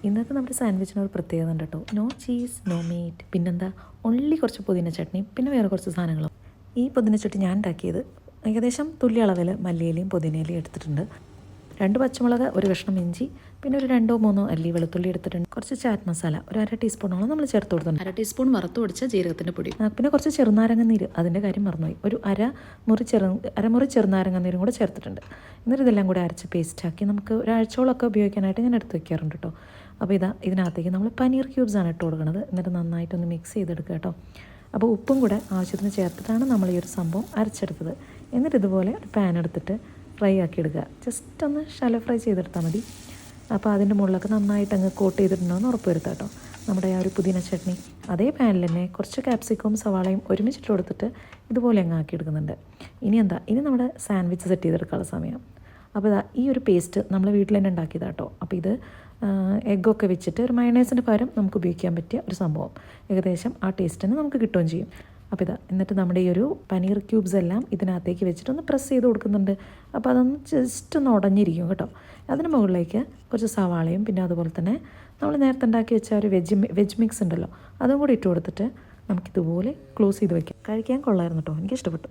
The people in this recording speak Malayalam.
ഇന്നത്തെ നമ്മുടെ സാൻഡ്വിച്ചിന് ഒരു പ്രത്യേകത ഉണ്ട് കേട്ടോ. നോ ചീസ്, നോ മീറ്റ്, പിന്നെന്താ, ഓൺലി കുറച്ച് പുതിന ചട്നിയും പിന്നെ വേറെ കുറച്ച് സാധനങ്ങളും. ഈ പുതിന ചട്നി ഞാൻ ഉണ്ടാക്കിയത് ഏകദേശം തുല്യ അളവിൽ മല്ലിയിലയും പുതിനയിലയും എടുത്തിട്ടുണ്ട്. 2 പച്ചമുളക്, ഒരു കഷ്ണം ഇഞ്ചി, പിന്നെ ഒരു 2-3 അല്ലി വെളുത്തുള്ളി എടുത്തിട്ടുണ്ട്. കുറച്ച് ചാറ്റ് മസാല ഒരു 1/2 ടീസ്പൂണോളം നമ്മൾ ചേർത്ത് കൊടുത്തിട്ടുണ്ട്. 1/2 ടീസ്പൂൺ വറുത്ത് പൊടിച്ച ജീരകത്തിൻ്റെ പൊടി, പിന്നെ കുറച്ച് ചെറുനാരങ്ങ നീര്, അതിൻ്റെ കാര്യം മറന്നുപോയി, ഒരു അരമുറി ചെറുനാരങ്ങ നീരും കൂടെ ചേർത്തിട്ടുണ്ട്. എന്നിട്ട് ഇതെല്ലാം കൂടെ അരച്ച് പേസ്റ്റാക്കി നമുക്ക് ഒരാഴ്ചയോളമൊക്കെ ഉപയോഗിക്കാനായിട്ട് ഞാൻ എടുത്ത് വെക്കാറുണ്ട് കേട്ടോ. അപ്പോൾ ഇതിനകത്തേക്ക് നമ്മൾ പനീർ ക്യൂബ്സാണ് ഇട്ട് കൊടുക്കുന്നത്. എന്നിട്ട് നന്നായിട്ടൊന്ന് മിക്സ് ചെയ്തെടുക്കുക കേട്ടോ. അപ്പോൾ ഉപ്പും കൂടെ ആവശ്യത്തിന് ചേർത്തിട്ടാണ് നമ്മൾ ഈ ഒരു സംഭവം അരച്ചെടുത്തത്. എന്നിട്ട് ഇതുപോലെ ഒരു പാൻ എടുത്തിട്ട് ഫ്രൈ ആക്കി എടുക്കുക. ജസ്റ്റ് ഒന്ന് ഷാലോ ഫ്രൈ ചെയ്തെടുത്താൽ മതി. അപ്പോൾ അതിൻ്റെ മുകളിലൊക്കെ നന്നായിട്ട് അങ്ങ് കോട്ട് ചെയ്തിട്ടുണ്ടോയെന്ന് ഉറപ്പ് വരുത്താം കേട്ടോ. നമ്മുടെ ആ ഒരു പുതിന ചട്നി അതേ പാനിൽ തന്നെ കുറച്ച് ക്യാപ്സിക്കവും സവാളയും ഒരുമിച്ചിട്ട് കൊടുത്തിട്ട് ഇതുപോലെ അങ്ങ് ആക്കി എടുക്കുന്നുണ്ട്. ഇനി നമ്മുടെ സാൻഡ്വിച്ച് സെറ്റ് ചെയ്തെടുക്കാനുള്ള സമയം. അപ്പോൾ ഈ ഒരു പേസ്റ്റ് നമ്മൾ വീട്ടിൽ തന്നെ ഉണ്ടാക്കിയതാണ് കേട്ടോ. അപ്പോൾ ഇത് എഗ്ഗൊക്കെ വെച്ചിട്ട് ഒരു മയണൈസിൻ്റെ പകരം നമുക്ക് ഉപയോഗിക്കാൻ പറ്റിയ ഒരു സംഭവം. ഏകദേശം ആ ടേസ്റ്റ് തന്നെ നമുക്ക് കിട്ടുകയും ചെയ്യും. അപ്പോൾ എന്നിട്ട് നമ്മുടെ ഈ ഒരു പനീർ ക്യൂബ്സ് എല്ലാം ഇതിനകത്തേക്ക് വെച്ചിട്ടൊന്ന് പ്രസ് ചെയ്ത് കൊടുക്കുന്നുണ്ട്. അപ്പോൾ അതൊന്ന് ജസ്റ്റ് ഒന്ന് ഉടഞ്ഞിരിക്കും കേട്ടോ. അതിന് മുകളിലേക്ക് കുറച്ച് സവാളയും പിന്നെ അതുപോലെ തന്നെ നമ്മൾ നേരത്തെ ഉണ്ടാക്കി വെച്ച ഒരു വെജ് മിക്സ് ഉണ്ടല്ലോ, അതും കൂടി ഇട്ട് കൊടുത്തിട്ട് നമുക്കിതുപോലെ ക്ലോസ് ചെയ്ത് വയ്ക്കാം. കഴിക്കാൻ കൊള്ളായിരുന്നു കേട്ടോ, എനിക്കിഷ്ടപ്പെട്ടു.